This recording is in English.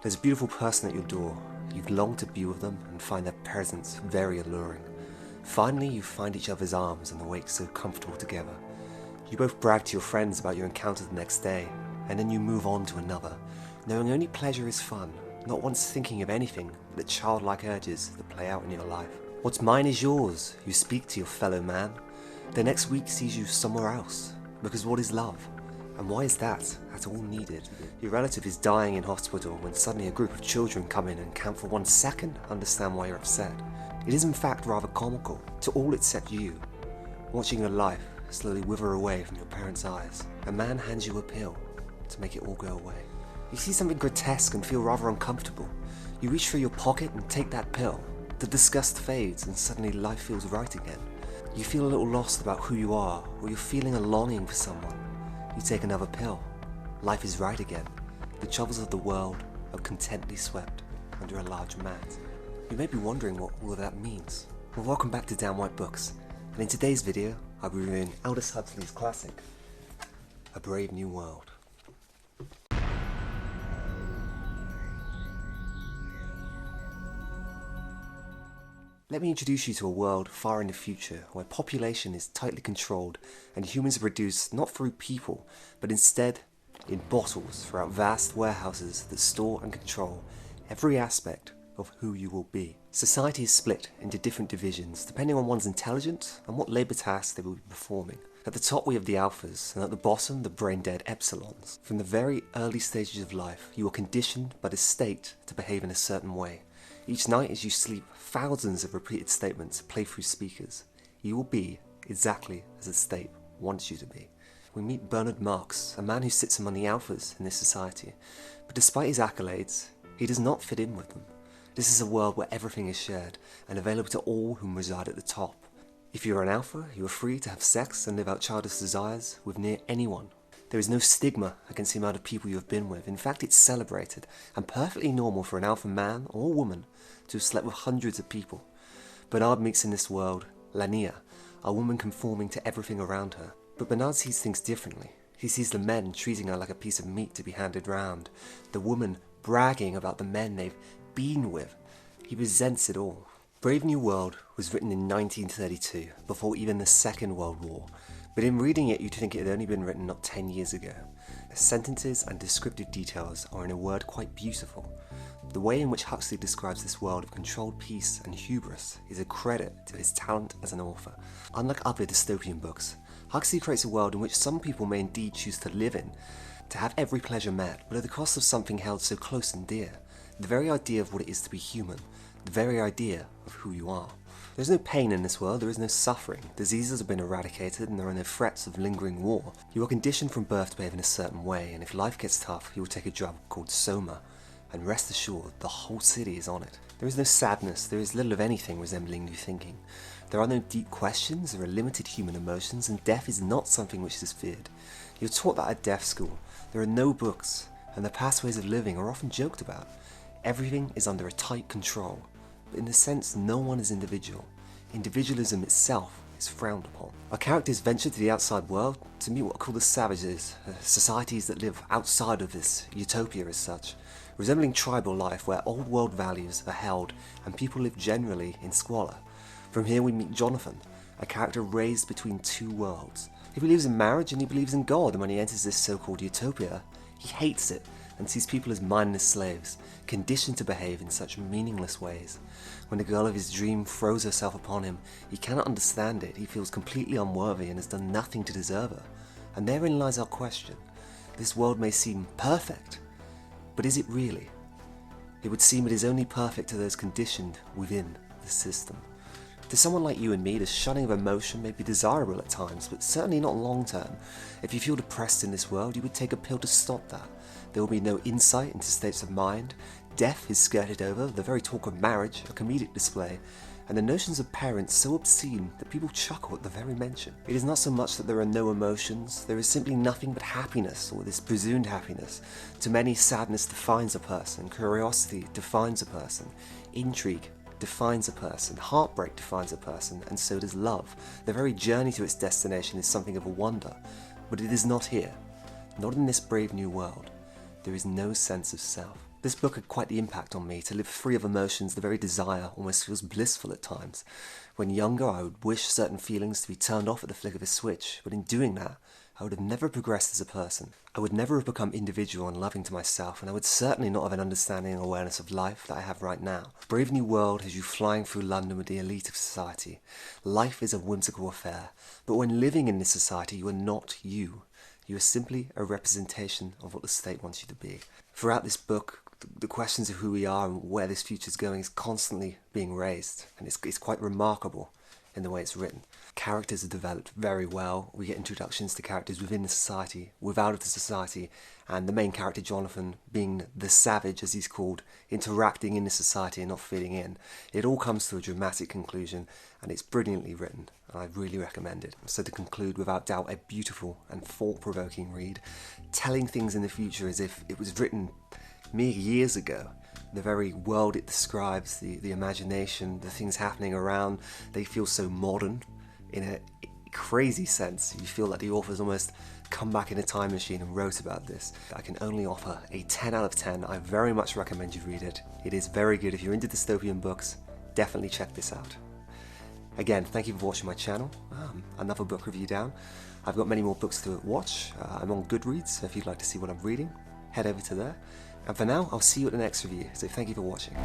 There's a beautiful person at your door. You've longed to be with them and find their presence very alluring. Finally, you find each other's arms and awake so comfortable together. You both brag to your friends about your encounter the next day, and then you move on to another, knowing only pleasure is fun, not once thinking of anything but the childlike urges that play out in your life. What's mine is yours, you speak to your fellow man. The next week sees you somewhere else, because what is love? And why is that at all needed? Your relative is dying in hospital when suddenly a group of children come in and can't for 1 second understand why you're upset. It is in fact rather comical to all except you, watching your life slowly wither away from your parents' eyes. A man hands you a pill to make it all go away. You see something grotesque and feel rather uncomfortable. You reach for your pocket and take that pill. The disgust fades and suddenly life feels right again. You feel a little lost about who you are, or you're feeling a longing for someone. You take another pill. Life is right again. The troubles of the world are contently swept under a large mat. You may be wondering what all of that means. Well, welcome back to Damn White Books, and in today's video I'll be reviewing Aldous Huxley's classic, A Brave New World. Let me introduce you to a world far in the future where population is tightly controlled and humans are produced not through people, but instead in bottles throughout vast warehouses that store and control every aspect of who you will be. Society is split into different divisions depending on one's intelligence and what labour tasks they will be performing. At the top we have the alphas, and at the bottom the brain-dead epsilons. From the very early stages of life, you are conditioned by the state to behave in a certain way. Each night as you sleep, thousands of repeated statements play through speakers. You will be exactly as the state wants you to be. We meet Bernard Marx, a man who sits among the alphas in this society, but despite his accolades, he does not fit in with them. This is a world where everything is shared and available to all whom reside at the top. If you are an alpha, you are free to have sex and live out childish desires with near anyone. There is no stigma against the amount of people you have been with. In fact, it's celebrated and perfectly normal for an alpha man or woman to have slept with hundreds of people. Bernard meets in this world Lania, a woman conforming to everything around her. But Bernard sees things differently. He sees the men treating her like a piece of meat to be handed round, the woman bragging about the men they've been with. He resents it all. Brave New World was written in 1932, before even the Second World War. But in reading it, you'd think it had only been written not 10 years ago. The sentences and descriptive details are in a word quite beautiful. The way in which Huxley describes this world of controlled peace and hubris is a credit to his talent as an author. Unlike other dystopian books, Huxley creates a world in which some people may indeed choose to live in, to have every pleasure met, but at the cost of something held so close and dear. The very idea of what it is to be human, the very idea of who you are. There is no pain in this world, there is no suffering. Diseases have been eradicated and there are no threats of lingering war. You are conditioned from birth to behave in a certain way, and if life gets tough, you will take a drug called soma, and rest assured, the whole city is on it. There is no sadness, there is little of anything resembling new thinking. There are no deep questions, there are limited human emotions, and death is not something which is feared. You're taught that at deaf school. There are no books, and the past ways of living are often joked about. Everything is under a tight control, but in a sense no one is individual. Individualism itself is frowned upon. Our characters venture to the outside world to meet what are called the savages, societies that live outside of this utopia as such, resembling tribal life where old world values are held and people live generally in squalor. From here we meet Jonathan, a character raised between two worlds. He believes in marriage and he believes in God, and when he enters this so-called utopia, he hates it and sees people as mindless slaves, conditioned to behave in such meaningless ways. When the girl of his dream throws herself upon him, he cannot understand it, he feels completely unworthy and has done nothing to deserve her. And therein lies our question. This world may seem perfect, but is it really? It would seem it is only perfect to those conditioned within the system. To someone like you and me, the shunning of emotion may be desirable at times, but certainly not long term. If you feel depressed in this world, you would take a pill to stop that. There will be no insight into states of mind. Death is skirted over, the very talk of marriage, a comedic display, and the notions of parents so obscene that people chuckle at the very mention. It is not so much that there are no emotions, there is simply nothing but happiness, or this presumed happiness. To many, sadness defines a person, curiosity defines a person, intrigue defines a person, heartbreak defines a person, and so does love. The very journey to its destination is something of a wonder, but it is not here, not in this brave new world. There is no sense of self. This book had quite the impact on me. To live free of emotions, the very desire almost feels blissful at times. When younger, I would wish certain feelings to be turned off at the flick of a switch, but in doing that, I would have never progressed as a person. I would never have become individual and loving to myself, and I would certainly not have an understanding and awareness of life that I have right now. Brave New World has you flying through London with the elite of society. Life is a whimsical affair, but when living in this society, you are not you. You are simply a representation of what the state wants you to be. Throughout this book, the questions of who we are and where this future is going is constantly being raised, and it's quite remarkable in the way it's written. Characters are developed very well. We get introductions to characters within the society, without the society, and the main character, Jonathan, being the savage, as he's called, interacting in the society and not fitting in. It all comes to a dramatic conclusion, and it's brilliantly written, and I really recommend it. So to conclude, without doubt, a beautiful and thought-provoking read, telling things in the future as if it was written mere years ago. The very world it describes, the imagination, the things happening around, they feel so modern in a crazy sense. You feel like the author's almost come back in a time machine and wrote about this. I can only offer a 10 out of 10. I very much recommend you read it. It is very good. If you're into dystopian books, definitely check this out. Again, thank you for watching my channel. Another book review down. I've got many more books to watch. I'm on Goodreads, so if you'd like to see what I'm reading, head over to there. And for now, I'll see you at the next review, so thank you for watching.